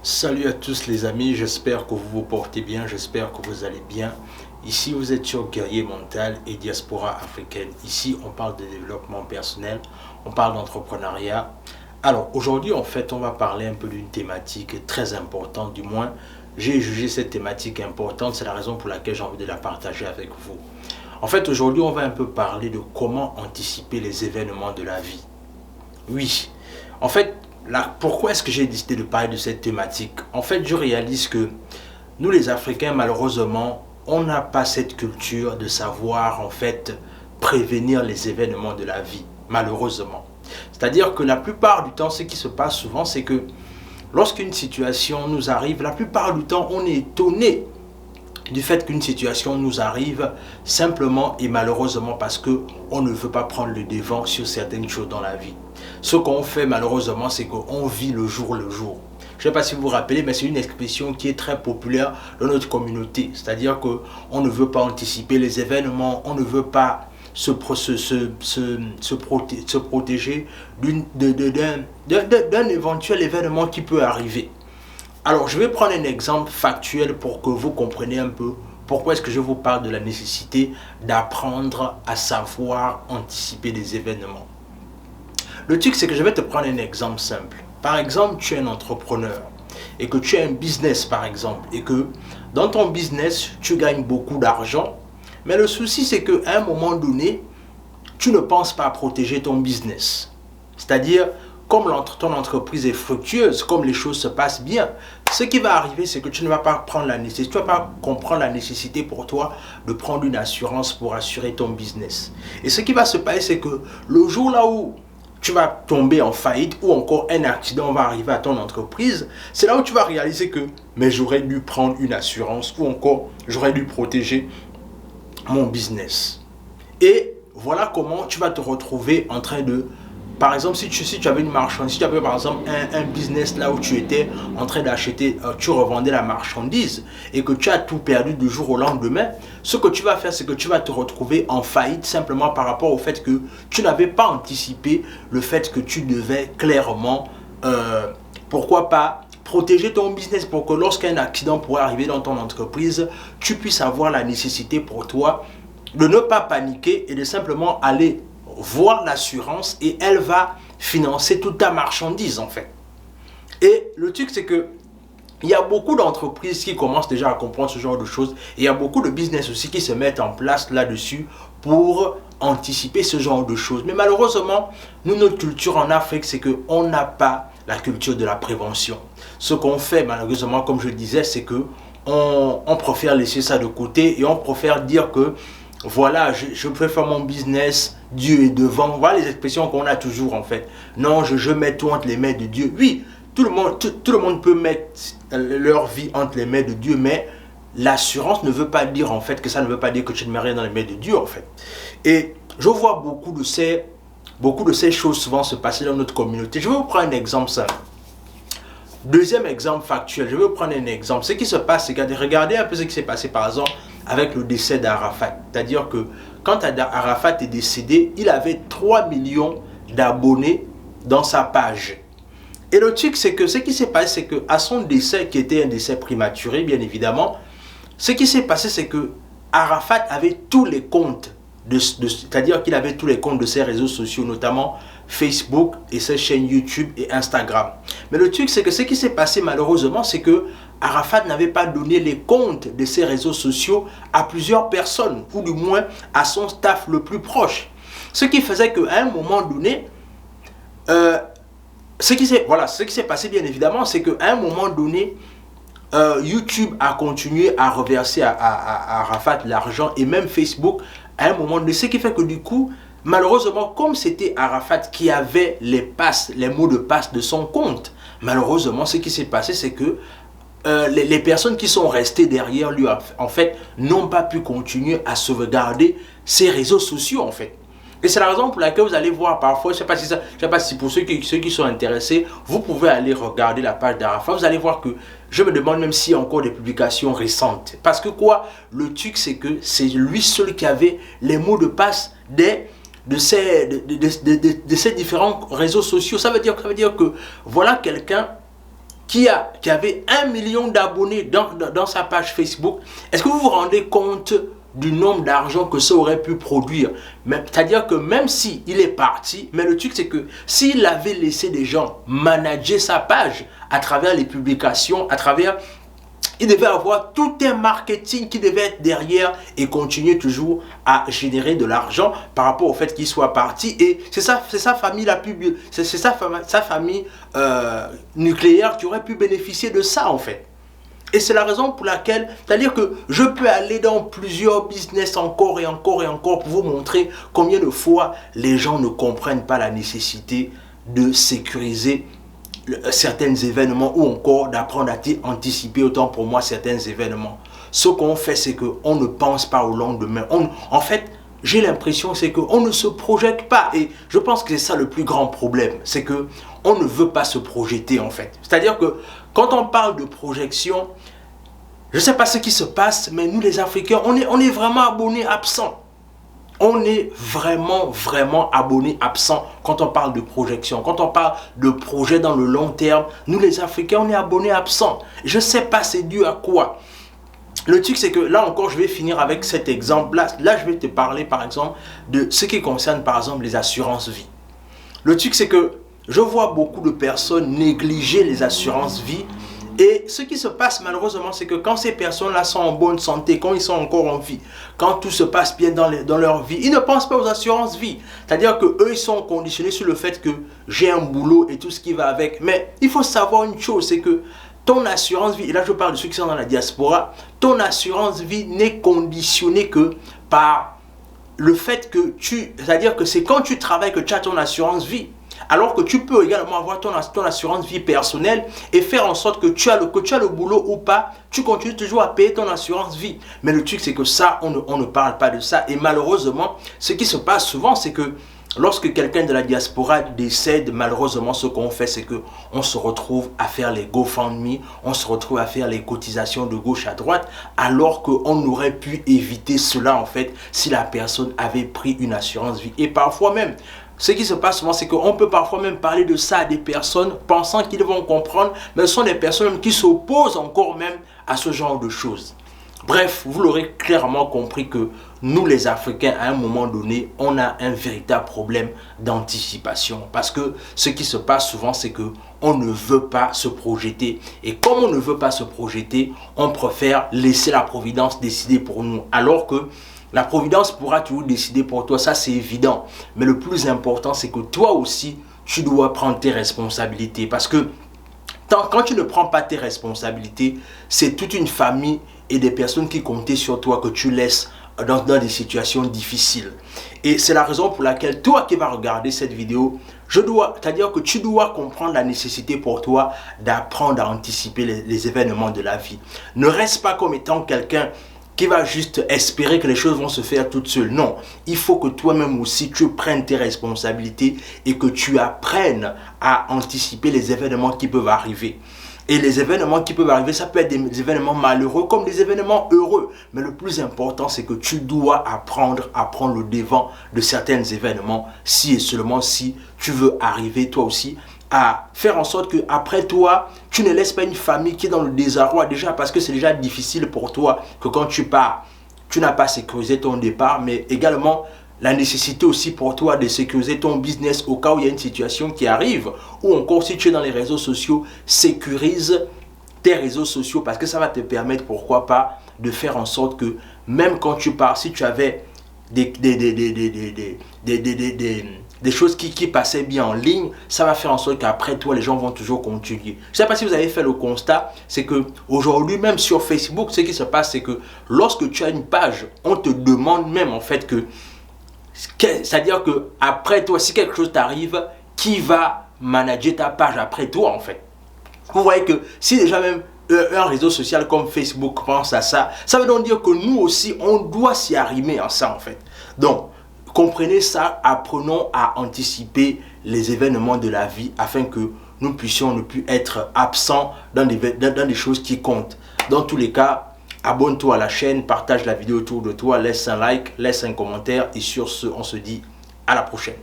Salut à tous les amis, j'espère que vous vous portez bien, j'espère que vous allez bien. Ici vous êtes sur Guerrier Mental et Diaspora Africaine. Ici on parle de développement personnel, on parle d'entrepreneuriat. Alors aujourd'hui en fait on va parler un peu d'une thématique très importante, du moins j'ai jugé cette thématique importante, c'est la raison pour laquelle j'ai envie de la partager avec vous. En fait aujourd'hui on va un peu parler de comment anticiper les événements de la vie. Oui, en fait là, pourquoi est-ce que j'ai décidé de parler de cette thématique? En fait, je réalise que nous les Africains, malheureusement, on n'a pas cette culture de savoir, en fait, prévenir les événements de la vie, malheureusement. C'est-à-dire que la plupart du temps, ce qui se passe souvent, c'est que lorsqu'une situation nous arrive, la plupart du temps, on est étonné du fait qu'une situation nous arrive simplement et malheureusement parce qu'on ne veut pas prendre le devant sur certaines choses dans la vie. Ce qu'on fait malheureusement, c'est qu'on vit le jour le jour. Je ne sais pas si vous vous rappelez, mais c'est une expression qui est très populaire dans notre communauté. C'est-à-dire qu'on ne veut pas anticiper les événements, on ne veut pas se protéger d'un éventuel événement qui peut arriver. Alors, je vais prendre un exemple factuel pour que vous compreniez un peu pourquoi est-ce que je vous parle de la nécessité d'apprendre à savoir anticiper des événements. Le truc, c'est que je vais te prendre un exemple simple. Par exemple, tu es un entrepreneur et que tu as un business, par exemple, et que dans ton business, tu gagnes beaucoup d'argent. Mais le souci, c'est qu'à un moment donné, tu ne penses pas à protéger ton business. C'est-à-dire, comme ton entreprise est fructueuse, comme les choses se passent bien, ce qui va arriver, c'est que tu ne vas pas prendre la nécessité, tu ne vas pas comprendre la nécessité pour toi de prendre une assurance pour assurer ton business. Et ce qui va se passer, c'est que le jour là où tu vas tomber en faillite ou encore un accident va arriver à ton entreprise, c'est là où tu vas réaliser que mais j'aurais dû prendre une assurance ou encore j'aurais dû protéger mon business. Et voilà comment tu vas te retrouver en train de... Par exemple, si tu avais une marchandise, si tu avais par exemple un business là où tu étais en train d'acheter, tu revendais la marchandise et que tu as tout perdu du jour au lendemain, ce que tu vas faire, c'est que tu vas te retrouver en faillite simplement par rapport au fait que tu n'avais pas anticipé le fait que tu devais clairement, pourquoi pas, protéger ton business pour que lorsqu'un accident pourrait arriver dans ton entreprise, tu puisses avoir la nécessité pour toi de ne pas paniquer et de simplement aller voir l'assurance et elle va financer toute ta marchandise en fait. Et le truc c'est que il y a beaucoup d'entreprises qui commencent déjà à comprendre ce genre de choses et il y a beaucoup de business aussi qui se mettent en place là-dessus pour anticiper ce genre de choses. Mais malheureusement, nous, notre culture en Afrique, c'est qu'on n'a pas la culture de la prévention. Ce qu'on fait malheureusement, comme je disais, c'est que on préfère laisser ça de côté et on préfère dire que voilà, je préfère mon business, Dieu est devant. Voilà les expressions qu'on a toujours en fait. Non, je mets tout entre les mains de Dieu. Oui, tout le monde peut mettre leur vie entre les mains de Dieu, mais l'assurance ne veut pas dire en fait que ça ne veut pas dire que tu ne mets rien dans les mains de Dieu en fait. Et je vois beaucoup de ces choses souvent se passer dans notre communauté. Je vais vous prendre un exemple simple. Deuxième exemple factuel, je vais vous prendre un exemple. Ce qui se passe, c'est que regardez un peu ce qui s'est passé par exemple avec le décès d'Arafat. C'est-à-dire que quand Arafat est décédé, il avait 3 millions d'abonnés dans sa page. Et le truc, c'est que ce qui s'est passé, c'est qu'à son décès, qui était un décès prématuré, bien évidemment, ce qui s'est passé, c'est que Arafat avait tous les comptes, c'est-à-dire qu'il avait tous les comptes de ses réseaux sociaux, notamment Facebook et ses chaînes YouTube et Instagram. Mais le truc, c'est que ce qui s'est passé malheureusement, c'est que Arafat n'avait pas donné les comptes de ses réseaux sociaux à plusieurs personnes, ou du moins à son staff le plus proche. Ce qui faisait qu'à un moment donné, ce qui s'est passé bien évidemment, c'est qu'à un moment donné, YouTube a continué à reverser à Arafat l'argent et même Facebook à un moment donné. Ce qui fait que du coup, malheureusement, comme c'était Arafat qui avait les mots de passe de son compte, malheureusement, ce qui s'est passé, c'est que les personnes qui sont restées derrière lui, en fait, n'ont pas pu continuer à sauvegarder ses réseaux sociaux, en fait. Et c'est la raison pour laquelle vous allez voir parfois, je ne sais pas si pour ceux qui sont intéressés, vous pouvez aller regarder la page d'Arafat. Vous allez voir que je me demande même s'il y a encore des publications récentes. Parce que quoi, le truc c'est que c'est lui seul qui avait les mots de passe de ces différents réseaux sociaux. Ça veut dire que voilà quelqu'un qui avait 1 million d'abonnés dans sa page Facebook, est-ce que vous vous rendez compte du nombre d'argent que ça aurait pu produire? C'est-à-dire que même s'il est parti, mais le truc c'est que s'il avait laissé des gens manager sa page à travers les publications, il devait avoir tout un marketing qui devait être derrière et continuer toujours à générer de l'argent par rapport au fait qu'il soit parti. Et c'est sa famille sa famille nucléaire qui aurait pu bénéficier de ça en fait. Et c'est la raison pour laquelle, c'est-à-dire que je peux aller dans plusieurs business encore et encore et encore pour vous montrer combien de fois les gens ne comprennent pas la nécessité de sécuriser certains événements ou encore d'apprendre à anticiper autant pour moi certains événements. Ce qu'on fait, c'est qu'on ne pense pas au lendemain. En fait, j'ai l'impression c'est qu'on ne se projette pas. Et je pense que c'est ça le plus grand problème. C'est qu'on ne veut pas se projeter en fait. C'est-à-dire que quand on parle de projection, je ne sais pas ce qui se passe, mais nous les Africains, on est vraiment abonnés absents. On est vraiment abonnés absents quand on parle de projection. Quand on parle de projet dans le long terme, nous les Africains, on est abonnés absents. Je ne sais pas c'est dû à quoi. Le truc c'est que là encore, je vais finir avec cet exemple. Là, je vais te parler par exemple de ce qui concerne par exemple les assurances vie. Le truc c'est que je vois beaucoup de personnes négliger les assurances vie. Et ce qui se passe malheureusement, c'est que quand ces personnes-là sont en bonne santé, quand ils sont encore en vie, quand tout se passe bien dans leur vie, ils ne pensent pas aux assurances vie. C'est-à-dire qu'eux, ils sont conditionnés sur le fait que j'ai un boulot et tout ce qui va avec. Mais il faut savoir une chose, c'est que ton assurance vie, et là je parle de ceux qui sont dans la diaspora, ton assurance vie n'est conditionnée que par le fait que c'est-à-dire que c'est quand tu travailles que tu as ton assurance vie. Alors que tu peux également avoir ton assurance vie personnelle et faire en sorte que tu as le boulot ou pas, tu continues toujours à payer ton assurance vie. Mais le truc c'est que ça, on ne parle pas de ça. Et malheureusement, ce qui se passe souvent, c'est que lorsque quelqu'un de la diaspora décède, malheureusement, ce qu'on fait, c'est qu'on se retrouve à faire les GoFundMe, on se retrouve à faire les cotisations de gauche à droite, alors qu'on aurait pu éviter cela, en fait, si la personne avait pris une assurance vie. Et parfois même, ce qui se passe souvent, c'est qu'on peut parfois même parler de ça à des personnes pensant qu'ils vont comprendre, mais ce sont des personnes qui s'opposent encore même à ce genre de choses. Bref, vous l'aurez clairement compris que nous les Africains, à un moment donné, on a un véritable problème d'anticipation. Parce que ce qui se passe souvent, c'est qu'on ne veut pas se projeter. Et comme on ne veut pas se projeter, on préfère laisser la providence décider pour nous. Alors que la providence pourra toujours décider pour toi, ça c'est évident. Mais le plus important, c'est que toi aussi, tu dois prendre tes responsabilités. Parce que quand tu ne prends pas tes responsabilités, c'est toute une famille et des personnes qui comptaient sur toi que tu laisses dans des situations difficiles. Et c'est la raison pour laquelle toi qui vas regarder cette vidéo, c'est-à-dire que tu dois comprendre la nécessité pour toi d'apprendre à anticiper les événements de la vie. Ne reste pas comme étant quelqu'un qui va juste espérer que les choses vont se faire toutes seules. Non, il faut que toi-même aussi tu prennes tes responsabilités et que tu apprennes à anticiper les événements qui peuvent arriver. Et les événements qui peuvent arriver, ça peut être des événements malheureux comme des événements heureux. Mais le plus important, c'est que tu dois apprendre à prendre le devant de certains événements si et seulement si tu veux arriver toi aussi à faire en sorte que après toi, tu ne laisses pas une famille qui est dans le désarroi déjà parce que c'est déjà difficile pour toi que quand tu pars, tu n'as pas sécurisé ton départ, mais également la nécessité aussi pour toi de sécuriser ton business au cas où il y a une situation qui arrive ou encore si tu es dans les réseaux sociaux, sécurise tes réseaux sociaux parce que ça va te permettre, pourquoi pas, de faire en sorte que même quand tu pars, si tu avais des choses qui passaient bien en ligne, ça va faire en sorte qu'après toi, les gens vont toujours continuer. Je ne sais pas si vous avez fait le constat, c'est qu'aujourd'hui, même sur Facebook, ce qui se passe, c'est que lorsque tu as une page, on te demande même en fait c'est-à-dire que après toi, si quelque chose t'arrive, qui va manager ta page après toi en fait? Vous voyez que si déjà même un réseau social comme Facebook pense à ça, ça veut donc dire que nous aussi, on doit s'y arrimer à ça en fait. Donc, comprenez ça, apprenons à anticiper les événements de la vie afin que nous puissions ne plus être absents dans des choses qui comptent. Dans tous les cas, abonne-toi à la chaîne, partage la vidéo autour de toi, laisse un like, laisse un commentaire et sur ce, on se dit à la prochaine.